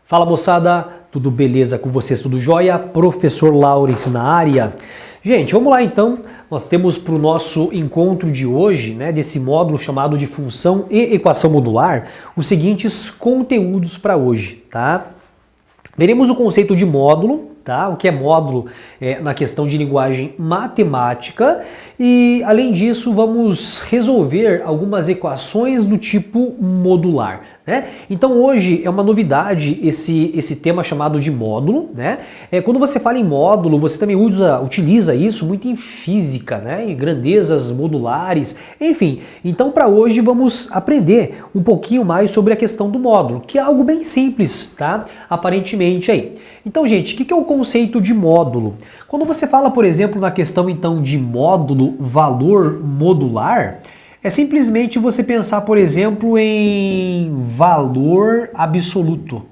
Fala moçada, tudo beleza com vocês? Tudo jóia? Professor Laurence na área. Gente, vamos lá então. Nós temos para o nosso encontro de hoje, desse módulo chamado de função e equação modular, os seguintes conteúdos para hoje, tá? Veremos o conceito de módulo, tá? O que é módulo na questão de linguagem matemática e, além disso, vamos resolver algumas equações do tipo modular, né? Então hoje é uma novidade esse tema chamado de módulo, né? Quando você fala em módulo, você também utiliza isso muito em física, né? Em grandezas modulares, enfim. Então para hoje vamos aprender um pouquinho mais sobre a questão do módulo, que é algo bem simples, tá? Aparentemente aí. Então, gente, o que é o conceito de módulo? Quando você fala, por exemplo, na questão então de módulo, valor modular, é simplesmente você pensar, por exemplo, em valor absoluto,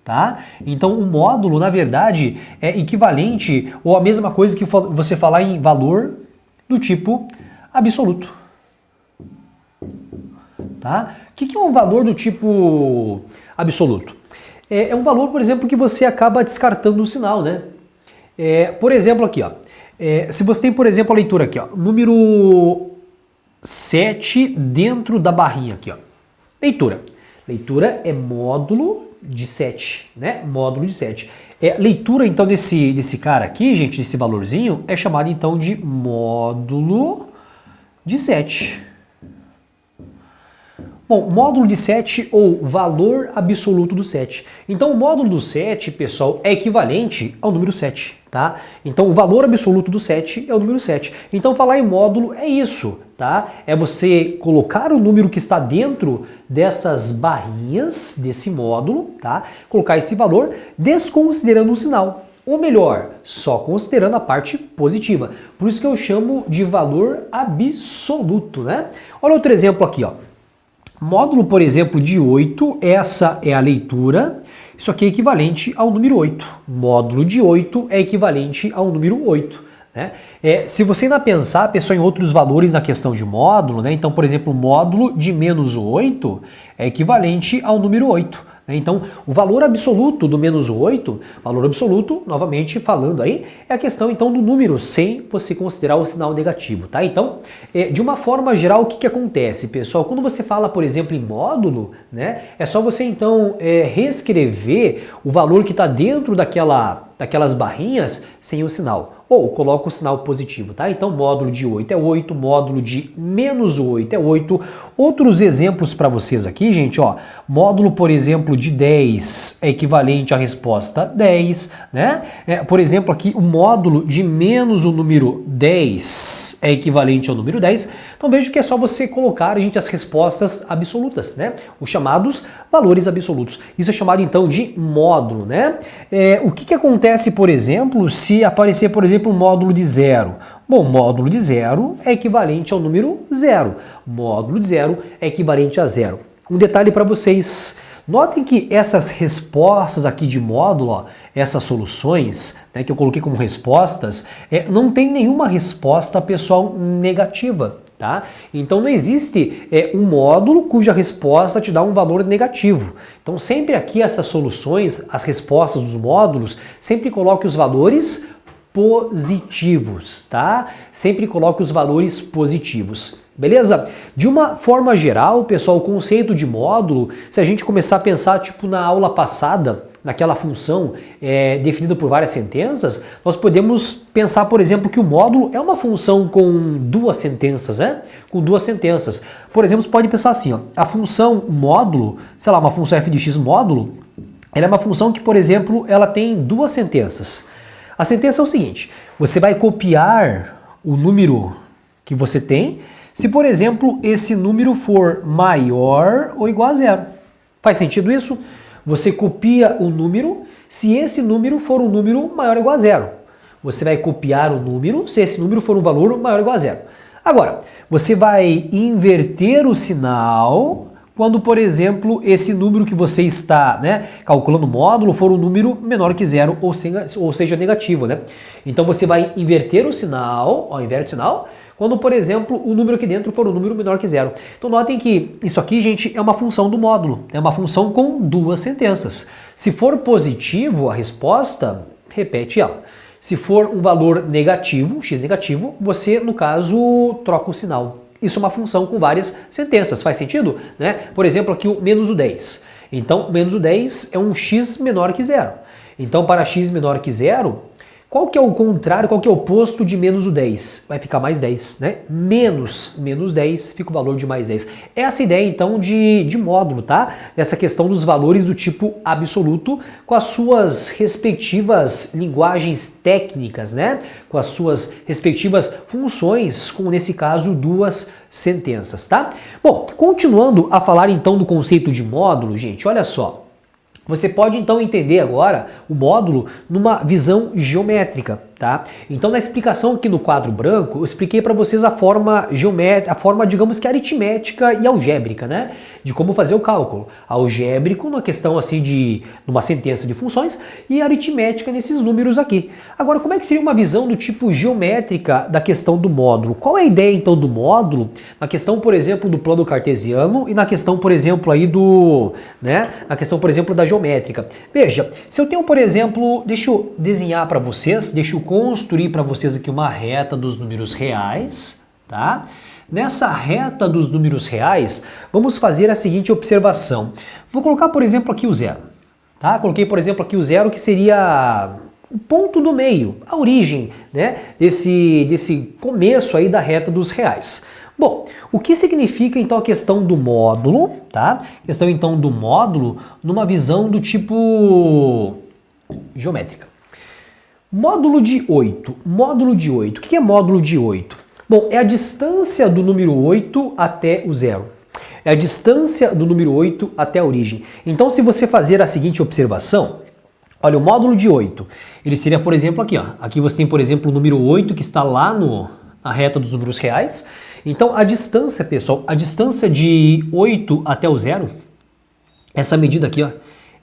tá? Então, o módulo, na verdade, é equivalente ou a mesma coisa que você falar em valor do tipo absoluto, tá? O que é um valor do tipo absoluto? É um valor, por exemplo, que você acaba descartando o sinal, né? Por exemplo, aqui, ó. Se você tem, por exemplo, a leitura aqui, ó, número 7 dentro da barrinha aqui, ó. Leitura. Leitura é módulo de 7, né? Módulo de 7. Leitura, então, desse cara aqui, gente, desse valorzinho, é chamado, então, de módulo de 7. Bom, módulo de 7 ou valor absoluto do 7. Então o módulo do 7, pessoal, é equivalente ao número 7, tá? Então o valor absoluto do 7 é o número 7. Então falar em módulo é isso, tá? É você colocar o número que está dentro dessas barrinhas desse módulo, tá? Colocar esse valor desconsiderando o sinal. Ou melhor, só considerando a parte positiva. Por isso que eu chamo de valor absoluto, né? Olha outro exemplo aqui, ó. Módulo, por exemplo, de 8, essa é a leitura, isso aqui é equivalente ao número 8. Módulo de 8 é equivalente ao número 8. Né? Se você ainda pensar, pessoal, em outros valores na questão de módulo, né? Então, por exemplo, módulo de menos 8 é equivalente ao número 8. Então, o valor absoluto do menos 8, valor absoluto, novamente falando aí, é a questão então do número sem você considerar o sinal negativo, tá? Então, de uma forma geral, o que acontece, pessoal? Quando você fala, por exemplo, em módulo, né, é só você então reescrever o valor que está dentro daquelas barrinhas sem o sinal. Ou coloca o sinal positivo, tá? Então, módulo de 8 é 8, módulo de menos 8 é 8. Outros exemplos para vocês aqui, gente, ó. Módulo, por exemplo, de 10 é equivalente à resposta 10, né? Por exemplo, aqui, o módulo de menos o número 10 é equivalente ao número 10. Então, veja que é só você colocar, gente, as respostas absolutas, né? Os chamados valores absolutos. Isso é chamado, então, de módulo, né? O que acontece, por exemplo, se aparecer, por exemplo, um módulo de 0? Bom, módulo de 0 é equivalente ao número 0. Módulo de 0 é equivalente a 0. Um detalhe para vocês. Notem que essas respostas aqui de módulo, ó, essas soluções, né, que eu coloquei como respostas, não tem nenhuma resposta, pessoal, negativa. Tá? Então não existe um módulo cuja resposta te dá um valor negativo. Então sempre aqui essas soluções, as respostas dos módulos, sempre coloque os valores positivos, tá? Sempre coloque os valores positivos. Beleza? De uma forma geral, pessoal, o conceito de módulo, se a gente começar a pensar tipo na aula passada, naquela função definida por várias sentenças, nós podemos pensar, por exemplo, que o módulo é uma função com duas sentenças, né? Com duas sentenças. Por exemplo, você pode pensar assim, ó, a função módulo, sei lá, uma função f de x módulo, ela é uma função que, por exemplo, ela tem duas sentenças. A sentença é o seguinte, você vai copiar o número que você tem, se, por exemplo, esse número for maior ou igual a 0. Faz sentido isso? Você copia o número se esse número for um número maior ou igual a 0. Você vai copiar o número se esse número for um valor maior ou igual a 0. Agora, você vai inverter o sinal quando, por exemplo, esse número que você está calculando o módulo for um número menor que 0 ou seja negativo. Né? Então você vai inverter o sinal, inverte o sinal, quando, por exemplo, o número aqui dentro for um número menor que zero. Então notem que isso aqui, gente, é uma função do módulo, é uma função com duas sentenças. Se for positivo a resposta, repete ela. Se for um valor negativo, x negativo, você, no caso, troca o sinal. Isso é uma função com várias sentenças, faz sentido? Né? Por exemplo, aqui o menos o 10. Então, menos o 10 é um x menor que zero. Então, para x menor que zero, qual que é o contrário, qual que é o oposto de menos o 10? Vai ficar mais 10, né? Menos 10 fica o valor de mais 10. Essa ideia, então, de módulo, tá? Essa questão dos valores do tipo absoluto com as suas respectivas linguagens técnicas, né? Com as suas respectivas funções, com, nesse caso, duas sentenças, tá? Bom, continuando a falar, então, do conceito de módulo, gente, olha só. Você pode então entender agora o módulo numa visão geométrica, tá? Então na explicação aqui no quadro branco, eu expliquei para vocês a forma geométrica, a forma, digamos que aritmética e algébrica, né? De como fazer o cálculo. Algébrico na questão assim de uma sentença de funções e aritmética nesses números aqui. Agora, como é que seria uma visão do tipo geométrica da questão do módulo? Qual é a ideia então do módulo na questão, por exemplo, do plano cartesiano e na questão, por exemplo, aí do, né, na questão, por exemplo, da geométrica? Veja, se eu tenho, por exemplo, deixa eu desenhar para vocês, deixa eu construir para vocês aqui uma reta dos números reais, tá? Nessa reta dos números reais, vamos fazer a seguinte observação. Vou colocar, por exemplo, aqui o zero, tá? Coloquei, por exemplo, aqui o zero, que seria o ponto do meio, a origem, né, desse começo aí da reta dos reais. Bom, o que significa então a questão do módulo, tá? Questão então do módulo numa visão do tipo geométrica. Módulo de 8. Módulo de 8. O que é módulo de 8? Bom, é a distância do número 8 até o zero. É a distância do número 8 até a origem. Então, se você fazer a seguinte observação, olha, o módulo de 8, ele seria, por exemplo, aqui, ó. Aqui você tem, por exemplo, o número 8 que está lá na reta dos números reais. Então, a distância, pessoal, a distância de 8 até o zero, essa medida aqui, ó,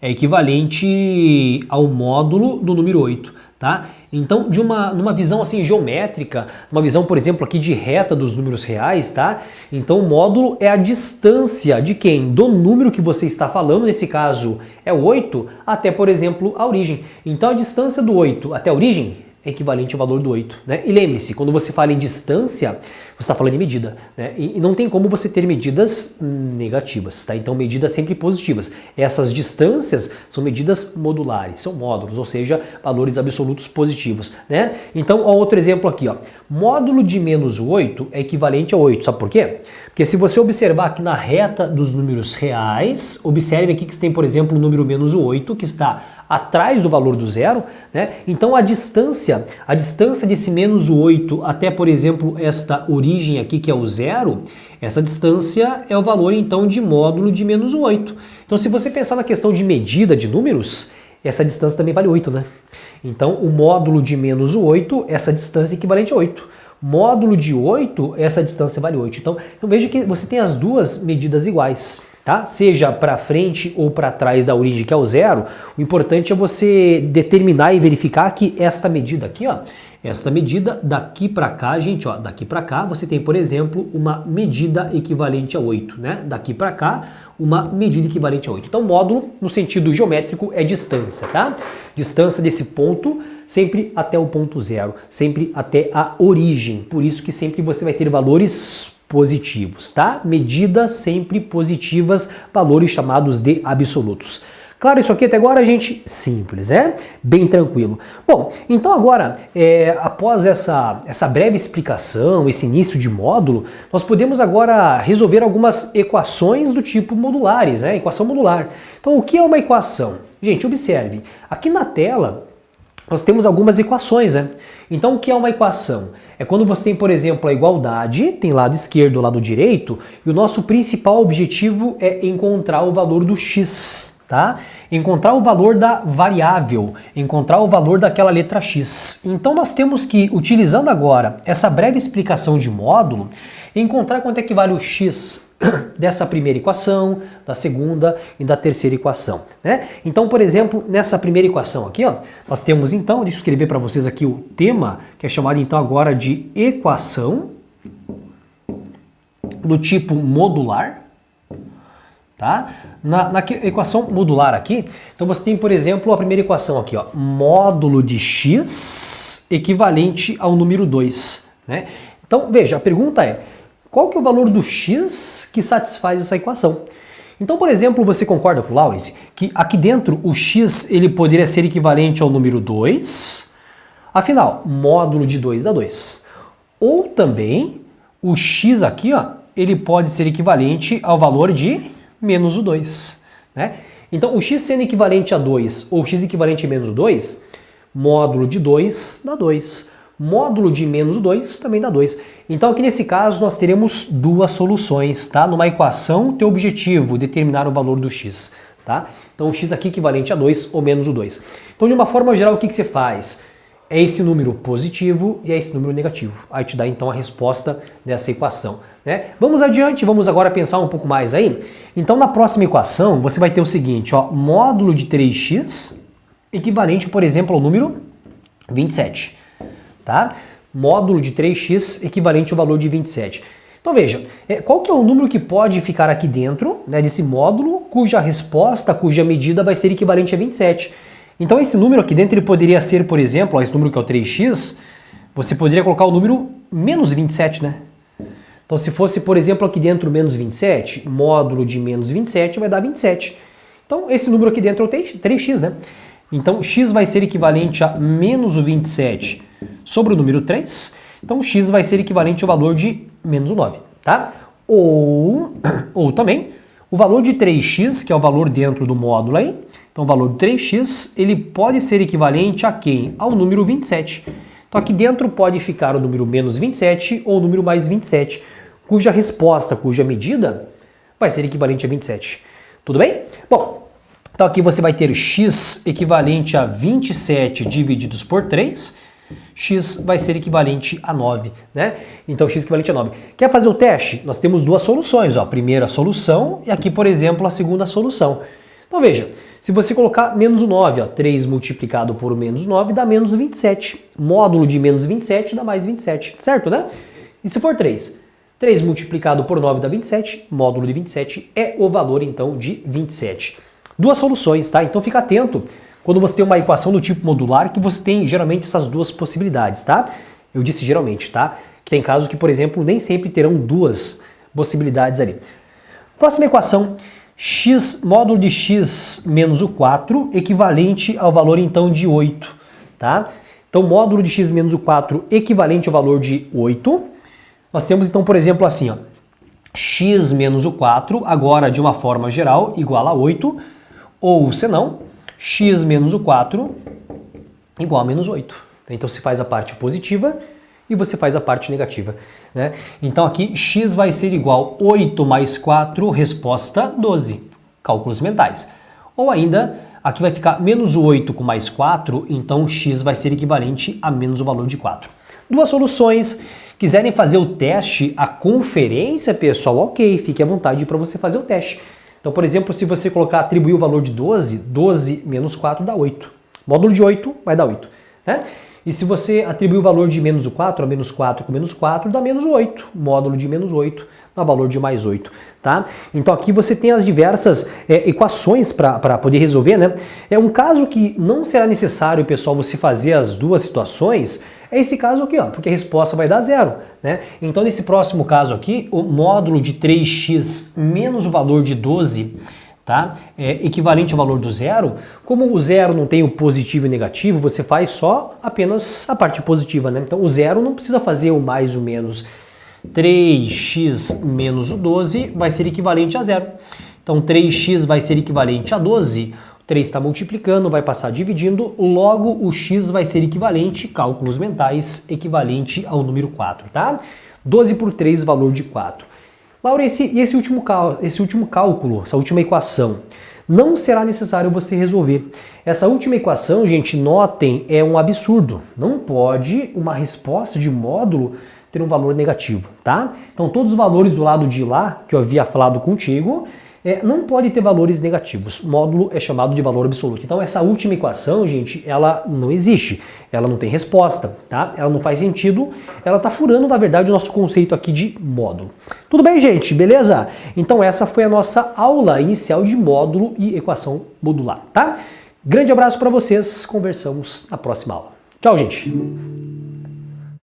é equivalente ao módulo do número 8, tá? Então, numa visão assim geométrica, uma visão, por exemplo, aqui de reta dos números reais, tá? Então, o módulo é a distância de quem? Do número que você está falando, nesse caso é o 8, até, por exemplo, a origem. Então, a distância do 8 até a origem é equivalente ao valor do 8, né? E lembre-se, quando você fala em distância, você está falando em medida, né? E não tem como você ter medidas negativas, tá? Então, medidas sempre positivas. Essas distâncias são medidas modulares, são módulos, ou seja, valores absolutos positivos, né? Então, ó, outro exemplo aqui, ó. Módulo de menos 8 é equivalente a 8, sabe por quê? Porque se você observar aqui na reta dos números reais, observe aqui que você tem, por exemplo, o número menos 8, que está atrás do valor do zero, né? Então a distância desse menos 8 até, por exemplo, esta origem aqui, que é o zero, essa distância é o valor, então, de módulo de menos 8. Então, se você pensar na questão de medida de números, essa distância também vale 8, né? Então, o módulo de menos 8, essa distância é equivalente a 8. Módulo de 8, essa distância vale 8. Então veja que você tem as duas medidas iguais, tá? Seja para frente ou para trás da origem, que é o zero, o importante é você determinar e verificar que esta medida aqui, ó, esta medida daqui para cá, gente, ó, daqui para cá você tem, por exemplo, uma medida equivalente a 8, né? Daqui para cá, uma medida equivalente a 8. Então, módulo, no sentido geométrico, é distância, tá? Distância desse ponto sempre até o ponto zero, sempre até a origem. Por isso que sempre você vai ter valores positivos, tá? Medidas sempre positivas, valores chamados de absolutos. Claro, isso aqui até agora, gente, simples, é? Bem tranquilo. Bom, então agora, após essa breve explicação, esse início de módulo, nós podemos agora resolver algumas equações do tipo modulares, né? Equação modular. Então, o que é uma equação? Gente, observe, aqui na tela nós temos algumas equações, né? Então, o que é uma equação? É quando você tem, por exemplo, a igualdade, tem lado esquerdo e lado direito, e o nosso principal objetivo é encontrar o valor do x, tá? Encontrar o valor da variável, encontrar o valor daquela letra x. Então nós temos que, utilizando agora essa breve explicação de módulo, encontrar quanto é que vale o x dessa primeira equação, da segunda e da terceira equação, né? Então, por exemplo, nessa primeira equação aqui, ó, nós temos então, deixa eu escrever para vocês aqui o tema, que é chamado então agora de equação do tipo modular, tá? Na equação modular aqui, então você tem, por exemplo, a primeira equação aqui, ó, módulo de x equivalente ao número 2, né? Então, veja, a pergunta é, qual que é o valor do x que satisfaz essa equação? Então, por exemplo, você concorda com o Lawrence que aqui dentro o x ele poderia ser equivalente ao número 2, afinal, módulo de 2 dá 2. Ou também o x aqui, ó, ele pode ser equivalente ao valor de menos o 2, né? Então, o x sendo equivalente a 2 ou x equivalente a menos o 2, módulo de 2 dá 2. Módulo de menos o 2 também dá 2. Então, aqui nesse caso, nós teremos duas soluções, tá? Numa equação, teu objetivo, determinar o valor do x, tá? Então, o x aqui equivalente a 2 ou menos o 2. Então, de uma forma geral, o que você faz? É esse número positivo e é esse número negativo. Aí te dá, então, a resposta dessa equação, né? Vamos adiante, vamos agora pensar um pouco mais aí. Então, na próxima equação, você vai ter o seguinte, ó, módulo de 3x equivalente, por exemplo, ao número 27, tá? Módulo de 3x equivalente ao valor de 27. Então veja, qual que é o número que pode ficar aqui dentro, né, desse módulo, cuja resposta, cuja medida vai ser equivalente a 27. Então esse número aqui dentro ele poderia ser, por exemplo, ó, esse número que é o 3x, você poderia colocar o número menos 27, né? Então se fosse, por exemplo, aqui dentro menos 27, módulo de menos 27 vai dar 27. Então esse número aqui dentro é o 3x, né? Então x vai ser equivalente a menos o 27 sobre o número 3, então x vai ser equivalente ao valor de menos o 9, tá? Ou também, o valor de 3x, que é o valor dentro do módulo aí, então o valor de 3x, ele pode ser equivalente a quem? Ao número 27. Então aqui dentro pode ficar o número menos 27 ou o número mais 27, cuja resposta, cuja medida vai ser equivalente a 27. Tudo bem? Bom, então aqui você vai ter x equivalente a 27 divididos por 3, x vai ser equivalente a 9, né? Então x equivalente a 9. Quer fazer o teste? Nós temos duas soluções, ó. A primeira solução e aqui, por exemplo, a segunda solução. Então veja, se você colocar menos o 9, ó, 3 multiplicado por menos 9 dá menos 27. Módulo de menos 27 dá mais 27, certo, né? E se for 3? 3 multiplicado por 9 dá 27, módulo de 27 é o valor, então, de 27. Duas soluções, tá? Então fica atento quando você tem uma equação do tipo modular, que você tem geralmente essas duas possibilidades, tá? Eu disse geralmente, tá? Que tem casos que, por exemplo, nem sempre terão duas possibilidades ali. Próxima equação, x, módulo de x menos o 4, equivalente ao valor, então, de 8, tá? Então, módulo de x menos o 4, equivalente ao valor de 8. Nós temos, então, por exemplo, assim, ó, x menos o 4, agora de uma forma geral, igual a 8, ou, se não, x menos o 4 igual a menos 8. Então você faz a parte positiva e você faz a parte negativa, né? Então aqui x vai ser igual a 8 mais 4, resposta 12. Cálculos mentais. Ou ainda, aqui vai ficar menos 8 com mais 4, então x vai ser equivalente a menos o valor de 4. Duas soluções. Quiserem fazer o teste, a conferência, pessoal, ok, fique à vontade para você fazer o teste. Então, por exemplo, se você colocar, atribuir o valor de 12, 12 menos 4 dá 8. Módulo de 8 vai dar 8, né? E se você atribuir o valor de menos o 4 a menos 4 com menos 4, dá menos 8. Módulo de menos 8 dá valor de mais 8, tá? Então aqui você tem as diversas equações para poder resolver, né? É um caso que não será necessário, pessoal, você fazer as duas situações, é esse caso aqui, ó, porque a resposta vai dar 0, né? Então nesse próximo caso aqui, o módulo de 3x menos o valor de 12, tá? É equivalente ao valor do 0. Como o 0 não tem o positivo e negativo, você faz só apenas a parte positiva, né? Então o 0 não precisa fazer o mais ou menos. 3x menos o 12 vai ser equivalente a 0. Então 3x vai ser equivalente a 12. 3 está multiplicando, vai passar dividindo, logo o x vai ser equivalente, cálculos mentais, equivalente ao número 4, tá? 12 por 3, valor de 4. Laura, e esse último cálculo, essa última equação, não será necessário você resolver. Essa última equação, gente, notem, é um absurdo. Não pode uma resposta de módulo ter um valor negativo, tá? Então todos os valores do lado de lá, que eu havia falado contigo, não pode ter valores negativos. Módulo é chamado de valor absoluto. Então essa última equação, gente, ela não existe. Ela não tem resposta, tá? Ela não faz sentido. Ela está furando, na verdade, o nosso conceito aqui de módulo. Tudo bem, gente? Beleza? Então essa foi a nossa aula inicial de módulo e equação modular, tá? Grande abraço para vocês. Conversamos na próxima aula. Tchau, gente!